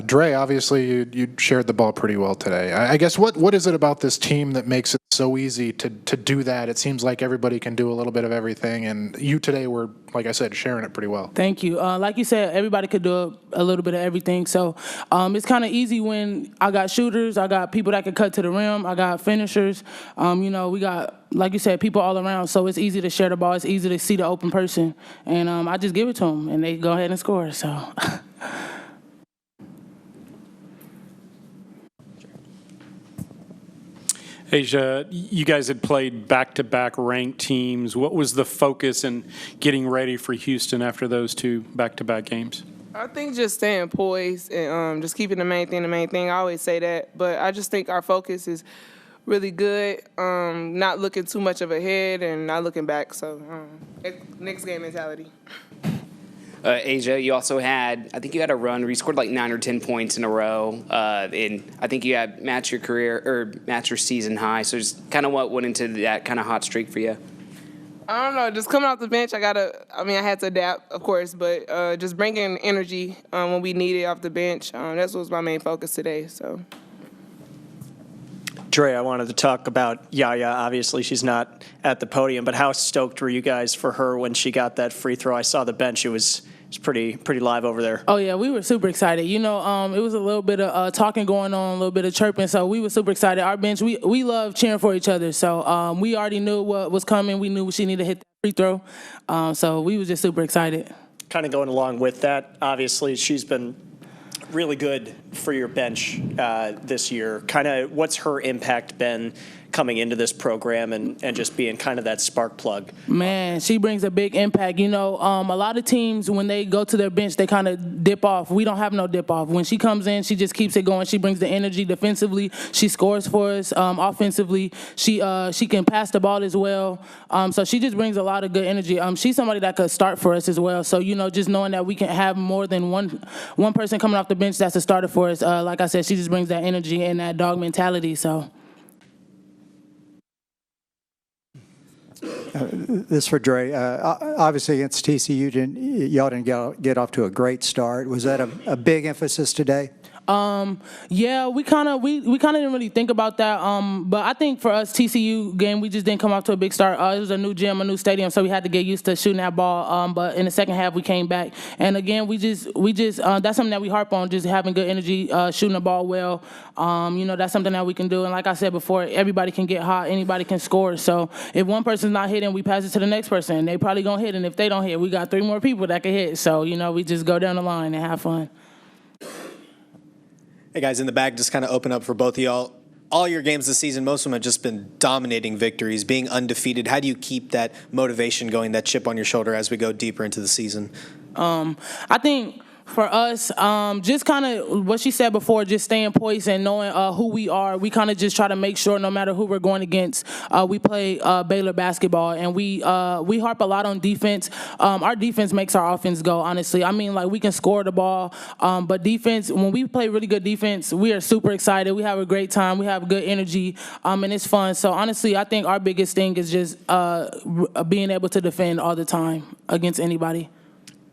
Dre, obviously you shared the ball pretty well today. I guess what is it about this team that makes it so easy to do that? It seems like everybody can do a little bit of everything, and you today were, like I said, sharing it pretty well. Thank you. Like you said, everybody could do a little bit of everything. So it's kind of easy when I got shooters, I got people that can cut to the rim, I got finishers. We got, like you said, people all around. So it's easy to share the ball. It's easy to see the open person. And I just give it to them, and they go ahead and score. So. Asia, you guys had played back-to-back ranked teams. What was the focus in getting ready for Houston after those two back-to-back games? I think just staying poised and just keeping the main thing. I always say that, but I just think our focus is really good, not looking too much of ahead and not looking back. So next game mentality. Asia, you also had, I think you had a run where you scored like 9 or 10 points in a row, and I think you had matched your season high. So just kind of what went into that kind of hot streak for you? I don't know, just coming off the bench, I had to adapt, of course, but just bringing energy when we needed it off the bench. That was my main focus today. So. Dre, I wanted to talk about Yaya. Obviously, she's not at the podium, but how stoked were you guys for her when she got that free throw? I saw the bench. It was pretty live over there. Oh, yeah, we were super excited. It was a little bit of talking going on, a little bit of chirping, so we were super excited. Our bench, we love cheering for each other, so we already knew what was coming. We knew she needed to hit the free throw, so we were just super excited. Kind of going along with that, obviously, she's been really good for your bench this year. Kind of what's her impact been coming into this program and just being kind of that spark plug? Man, she brings a big impact. A lot of teams, when they go to their bench, they kind of dip off. We don't have no dip off. When she comes in, she just keeps it going. She brings the energy defensively. She scores for us offensively. She can pass the ball as well. So she just brings a lot of good energy. She's somebody that could start for us as well. So, just knowing that we can have more than one person coming off the bench that's a starter for us. Like I said, she just brings that energy and that dog mentality. So. This for Dre. Obviously, against TCU, y'all didn't get off to a great start. Was that a big emphasis today? Yeah, we kind of didn't really think about that. But I think for us, TCU game, we just didn't come off to a big start. It was a new gym, a new stadium, so we had to get used to shooting that ball. But in the second half, we came back, and again, we just that's something that we harp on, just having good energy, shooting the ball well. That's something that we can do. And like I said before, everybody can get hot, anybody can score. So if one person's not hitting, we pass it to the next person. They probably gonna hit, and if they don't hit, we got 3 more people that can hit. So we just go down the line and have fun. Hey, guys, in the back, just kind of open up for both of y'all. All your games this season, most of them have just been dominating victories, being undefeated. How do you keep that motivation going, that chip on your shoulder as we go deeper into the season? I think for us, just kind of what she said before, just staying poised and knowing who we are. We kind of just try to make sure no matter who we're going against, we play Baylor basketball. And we harp a lot on defense. Our defense makes our offense go, honestly. I mean, we can score the ball, but defense, when we play really good defense, we are super excited. We have a great time. We have good energy, and it's fun. So, honestly, I think our biggest thing is just being able to defend all the time against anybody.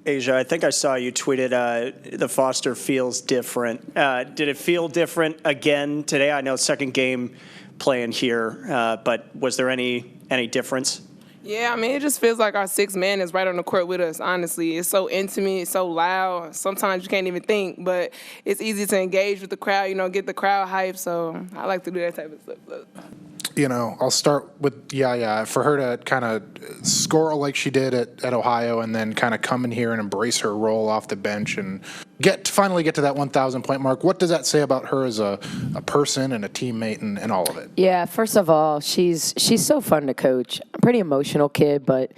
Asia, I think I saw you tweeted the Foster feels different. Did it feel different again today? I know second game playing here, but was there any difference? Yeah, it just feels like our 6th man is right on the court with us, honestly. It's so intimate, it's so loud. Sometimes you can't even think, but it's easy to engage with the crowd, get the crowd hype. So I like to do that type of stuff. I'll start with Yaya. For her to kind of score like she did at Ohio and then kind of come in here and embrace her role off the bench and finally get to that 1,000-point mark, what does that say about her as a person and a teammate and all of it? Yeah, first of all, she's so fun to coach. A pretty emotional kid, but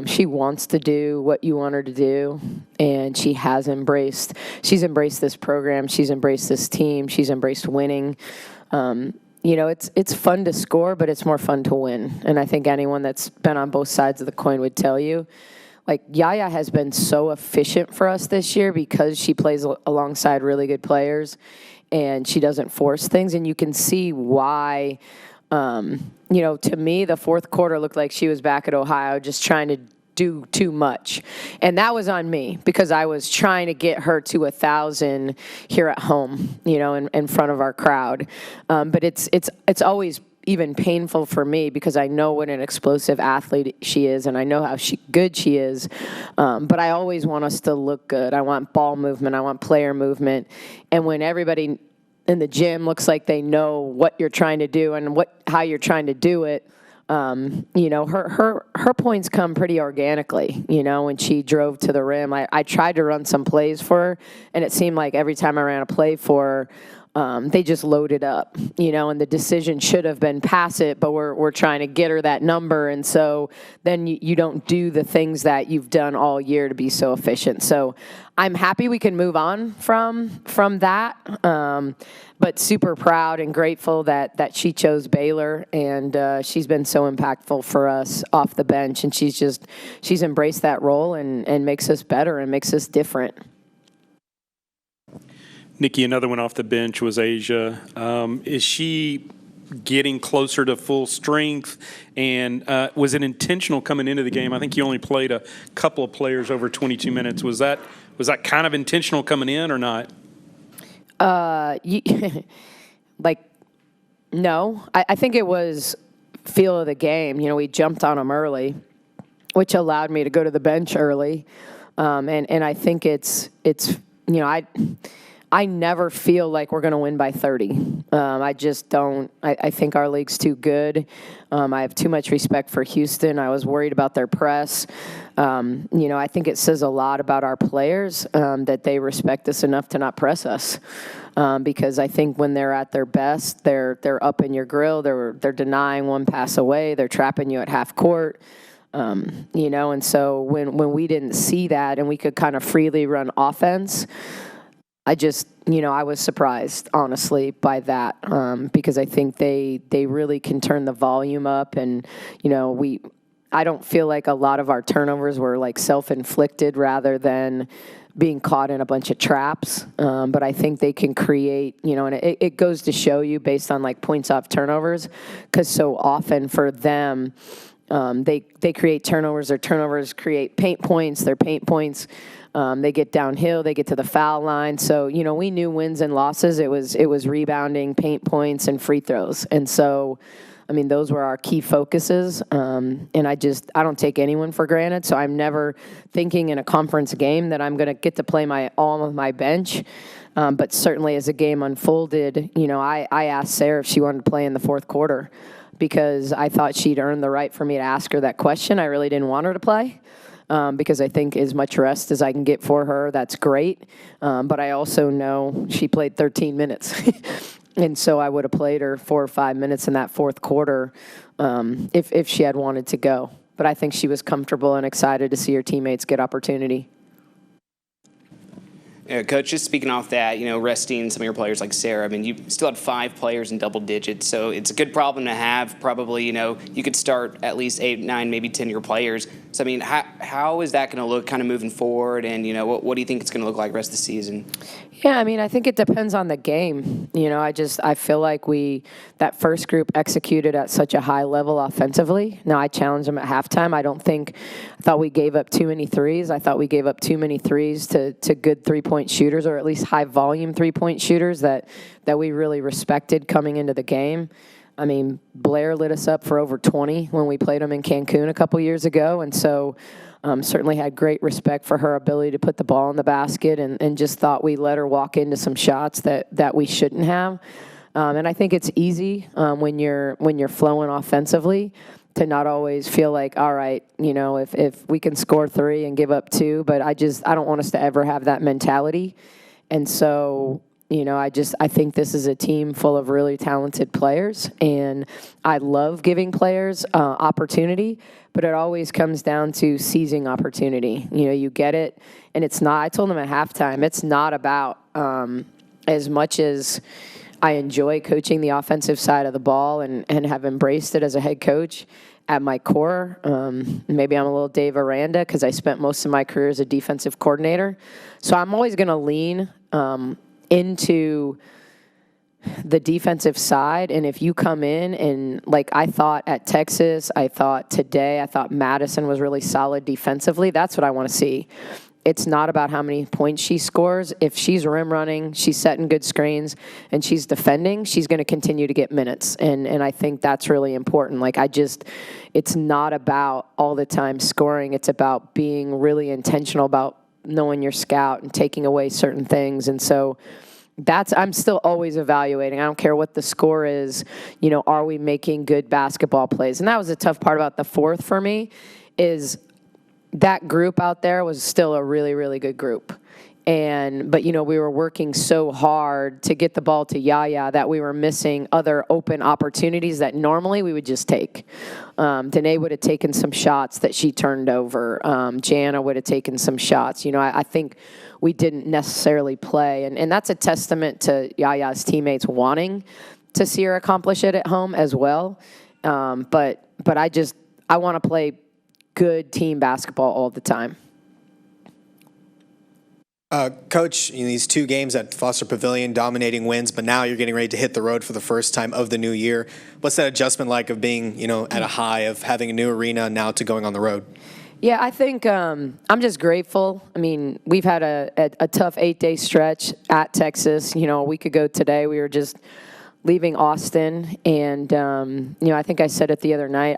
she wants to do what you want her to do, and she's embraced this program. She's embraced this team. She's embraced winning. It's fun to score, but it's more fun to win. And I think anyone that's been on both sides of the coin would tell you. Yaya has been so efficient for us this year because she plays alongside really good players, and she doesn't force things. And you can see why, to me, the fourth quarter looked like she was back at Ohio just trying to do too much. And that was on me because I was trying to get her to 1,000 here at home, in front of our crowd. But it's always even painful for me because I know what an explosive athlete she is and I know how good she is. But I always want us to look good. I want ball movement. I want player movement. And when everybody in the gym looks like they know what you're trying to do and how you're trying to do it, her points come pretty organically, when she drove to the rim. I tried to run some plays for her, and it seemed like every time I ran a play for her, they just loaded up, and the decision should have been pass it, but we're trying to get her that number. And so then you don't do the things that you've done all year to be so efficient. So I'm happy we can move on from that, but super proud and grateful that she chose Baylor, and she's been so impactful for us off the bench, and she's embraced that role and makes us better and makes us different. Nikki, another one off the bench was Asia. Is she getting closer to full strength? And was it intentional coming into the game? I think you only played a couple of players over 22 minutes. Was that kind of intentional coming in or not? No. I think it was feel of the game. We jumped on them early, which allowed me to go to the bench early. And I think it's I never feel like we're going to win by 30. I just don't. I think our league's too good. I have too much respect for Houston. I was worried about their press. I think it says a lot about our players that they respect us enough to not press us. Because I think when they're at their best, they're up in your grill. They're denying one pass away. They're trapping you at half court. And so when we didn't see that and we could kind of freely run offense, I was surprised, honestly, by that because I think they really can turn the volume up. And, I don't feel like a lot of our turnovers were like self-inflicted rather than being caught in a bunch of traps. But I think they can create, and it goes to show you based on like points off turnovers, because so often for them, they create turnovers. Their turnovers create paint points. Their paint points, they get downhill. They get to the foul line. So we knew wins and losses. It was rebounding, paint points, and free throws. And so, those were our key focuses. And I don't take anyone for granted. So I'm never thinking in a conference game that I'm going to get to play all of my bench. But certainly as the game unfolded, I asked Sarah if she wanted to play in the fourth quarter, because I thought she'd earned the right for me to ask her that question. I really didn't want her to play because I think as much rest as I can get for her, that's great. But I also know she played 13 minutes. And so I would have played her 4 or 5 minutes in that fourth quarter if she had wanted to go. But I think she was comfortable and excited to see her teammates get opportunity. Coach, just speaking off that, resting some of your players like Sarah, you still had 5 players in double digits, so it's a good problem to have. Probably, you could start at least 8, 9, maybe 10 of your players. So, how is that going to look kind of moving forward, and, what do you think it's going to look like the rest of the season? Yeah, I think it depends on the game. I feel like that first group executed at such a high level offensively. Now, I challenged them at halftime. I thought we gave up too many threes. I thought we gave up too many threes to good three-point shooters, or at least high-volume three-point shooters that we really respected coming into the game. Blair lit us up for over 20 when we played them in Cancun a couple years ago, and so certainly had great respect for her ability to put the ball in the basket, and just thought we let her walk into some shots that we shouldn't have. And I think it's easy when you're flowing offensively to not always feel like, all right, if we can score 3 and give up 2, but I don't want us to ever have that mentality. And so, I think this is a team full of really talented players, and I love giving players opportunity, but it always comes down to seizing opportunity. You get it, and it's not, I told them at halftime, it's not about as much as I enjoy coaching the offensive side of the ball and have embraced it as a head coach. At my core, maybe I'm a little Dave Aranda because I spent most of my career as a defensive coordinator. So I'm always going to lean into the defensive side. And if you come in and, like, I thought at Texas, I thought today, I thought Madison was really solid defensively. That's what I want to see. It's not about how many points she scores. If she's rim running, she's setting good screens, and she's defending, she's going to continue to get minutes. And I think that's really important. Like, it's not about all the time scoring. It's about being really intentional about knowing your scout and taking away certain things. And so I'm still always evaluating. I don't care what the score is. You know, are we making good basketball plays? And that was the tough part about the fourth for me, is that group out there was still a really, really good group. But, you know, we were working so hard to get the ball to Yaya that we were missing other open opportunities that normally we would just take. Danae would have taken some shots that she turned over. Jana would have taken some shots. You know, I think we didn't necessarily play. And that's a testament to Yaya's teammates wanting to see her accomplish it at home as well. But I want to play good team basketball all the time. Coach, these 2 games at Foster Pavilion, dominating wins, but now you're getting ready to hit the road for the first time of the new year. What's that adjustment like of being, at a high of having a new arena now to going on the road? Yeah, I think I'm just grateful. I mean, we've had a tough 8-day stretch at Texas. You know, a week ago today, we were just leaving Austin, and I think I said it the other night.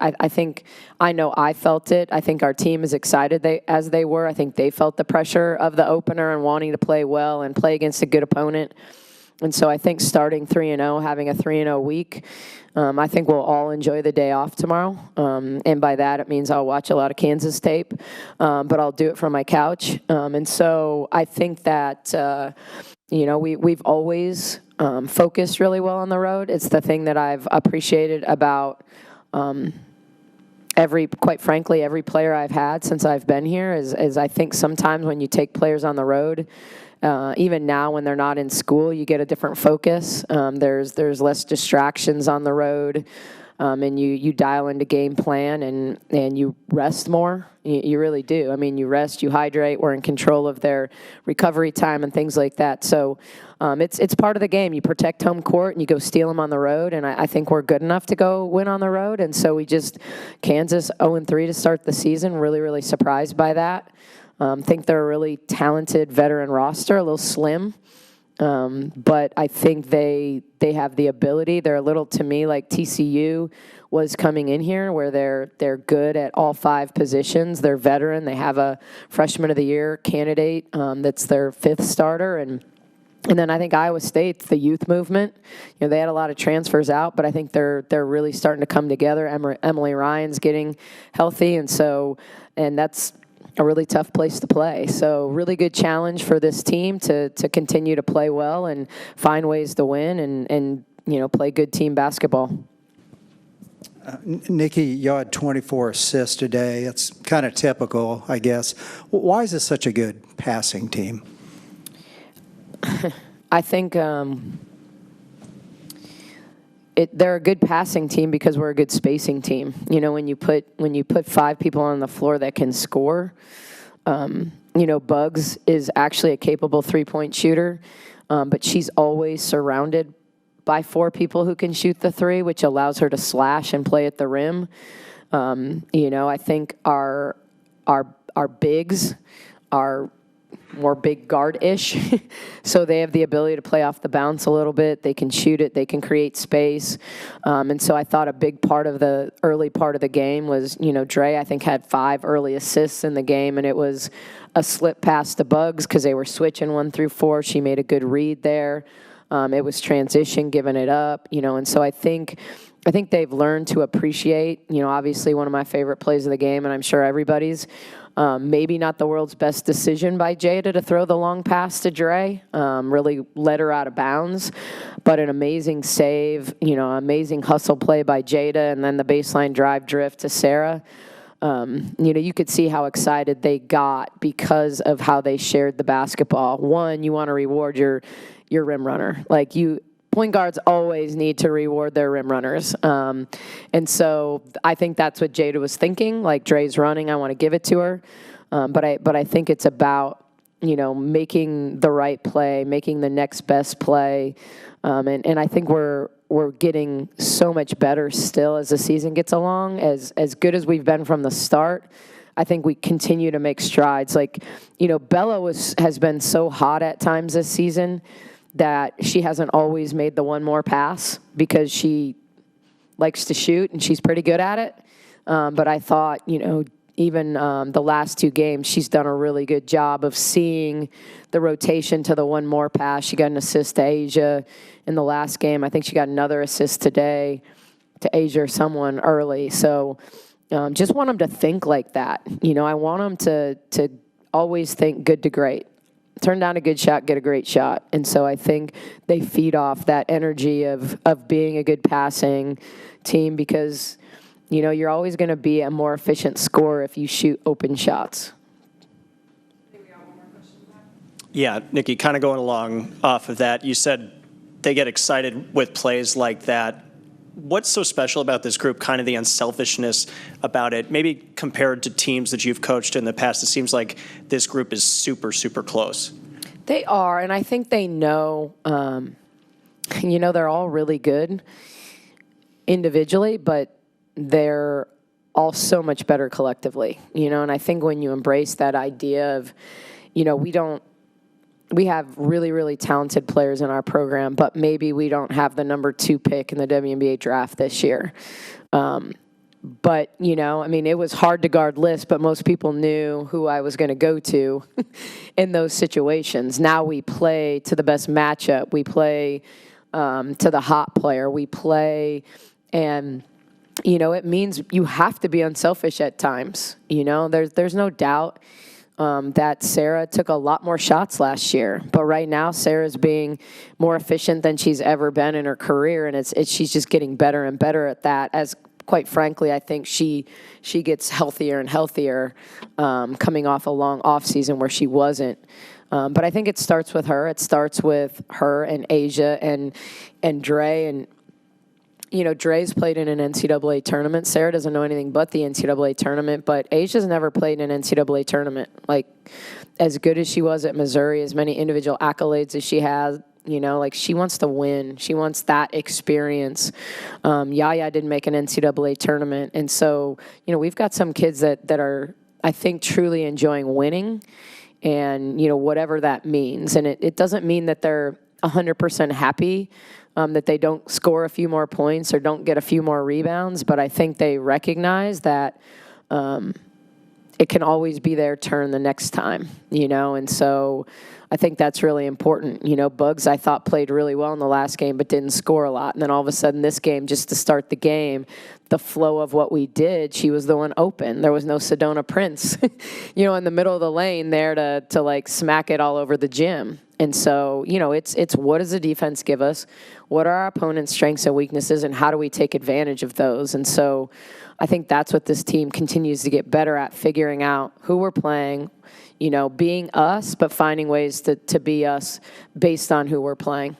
I know I felt it. I think our team is excited as they were. I think they felt the pressure of the opener and wanting to play well and play against a good opponent. And so I think starting 3-0, having a 3-0 week, I think we'll all enjoy the day off tomorrow. And by that, it means I'll watch a lot of Kansas tape, but I'll do it from my couch. And so I think that, we've always focused really well on the road. It's the thing that I've appreciated about quite frankly, every player I've had since I've been here is I think sometimes when you take players on the road, even now when they're not in school, you get a different focus. There's less distractions on the road, and you dial into game plan and you rest more. You really do. I mean, you rest, you hydrate. We're in control of their recovery time and things like that. So it's part of the game. You protect home court and you go steal them on the road, and I think we're good enough to go win on the road. And so Kansas 0-3 to start the season, really, really surprised by that. Think they're a really talented veteran roster, a little slim. But I think they have the ability. They're a little, to me, like TCU was coming in here, where they're good at all 5 positions. They're veteran. They have a freshman of the year candidate that's their 5th starter, and then I think Iowa State's the youth movement. They had a lot of transfers out, but I think they're really starting to come together. Emily Ryan's getting healthy, and that's a really tough place to play. So really good challenge for this team to continue to play well and find ways to win and play good team basketball. Nikki, you had 24 assists today. It's kind of typical, I guess. Why is this such a good passing team? I think they're a good passing team because we're a good spacing team. When you put 5 people on the floor that can score, Bugs is actually a capable 3-point shooter, but she's always surrounded by 4 people who can shoot the 3, which allows her to slash and play at the rim. I think our bigs are more big guard-ish, so they have the ability to play off the bounce a little bit. They can shoot it. They can create space. And so I thought a big part of the early part of the game was, Dre, I think, had 5 early assists in the game, and it was a slip past the Bugs because they were switching 1 through 4. She made a good read there. It was transition, giving it up, and so I think they've learned to appreciate, obviously one of my favorite plays of the game, and I'm sure everybody's, maybe not the world's best decision by Jada to throw the long pass to Dre, really led her out of bounds, but an amazing save, amazing hustle play by Jada, and then the baseline drive drift to Sarah. You could see how excited they got because of how they shared the basketball. One, you want to reward your rim runner. Point guards always need to reward their rim runners. And so I think that's what Jada was thinking. Dre's running, I want to give it to her. But I think it's about making the right play, making the next best play. And I think we're getting so much better still as the season gets along. As good as we've been from the start, I think we continue to make strides. Like, Bella has been so hot at times this season that she hasn't always made the one more pass because she likes to shoot and she's pretty good at it. But I thought, even the last 2 games, she's done a really good job of seeing the rotation to the one more pass. She got an assist to Asia in the last game. I think she got another assist today to Asia or someone early. So just want them to think like that. I want them to always think good to great. Turn down a good shot, get a great shot. And so I think they feed off that energy of being a good passing team because you're always going to be a more efficient scorer if you shoot open shots. Yeah, Nikki, kind of going along off of that, you said they get excited with plays like that. What's so special about this group, kind of the unselfishness about it? Maybe compared to teams that you've coached in the past, it seems like this group is super, super close. They are, and I think they know, they're all really good individually, but they're all so much better collectively, and I think when you embrace that idea of, we have really, really talented players in our program, but maybe we don't have the number 2 pick in the WNBA draft this year. But, it was hard to guard Liz, but most people knew who I was going to go to in those situations. Now we play to the best matchup. We play to the hot player. We play, and it means you have to be unselfish at times. There's no doubt that Sarah took a lot more shots last year. But right now, Sarah's being more efficient than she's ever been in her career, and she's just getting better and better at that. As quite frankly, I think she gets healthier and healthier coming off a long off season where she wasn't. But I think it starts with her. It starts with her and Asia and Dre and. Dre's played in an NCAA tournament. Sarah doesn't know anything but the NCAA tournament, but Asia's never played in an NCAA tournament. Like, as good as she was at Missouri, as many individual accolades as she has, she wants to win. She wants that experience. Yaya didn't make an NCAA tournament. And so, we've got some kids that are, I think, truly enjoying winning and, whatever that means. And it doesn't mean that they're 100% happy, that they don't score a few more points or don't get a few more rebounds, but I think they recognize that it can always be their turn the next time, and so I think that's really important. Bugs, I thought, played really well in the last game but didn't score a lot, and then all of a sudden this game, just to start the game, the flow of what we did, she was the one open. There was no Sedona Prince, in the middle of the lane there to like smack it all over the gym. And so, it's what does the defense give us? What are our opponent's strengths and weaknesses, and how do we take advantage of those? And so I think that's what this team continues to get better at, figuring out who we're playing, being us, but finding ways to be us based on who we're playing.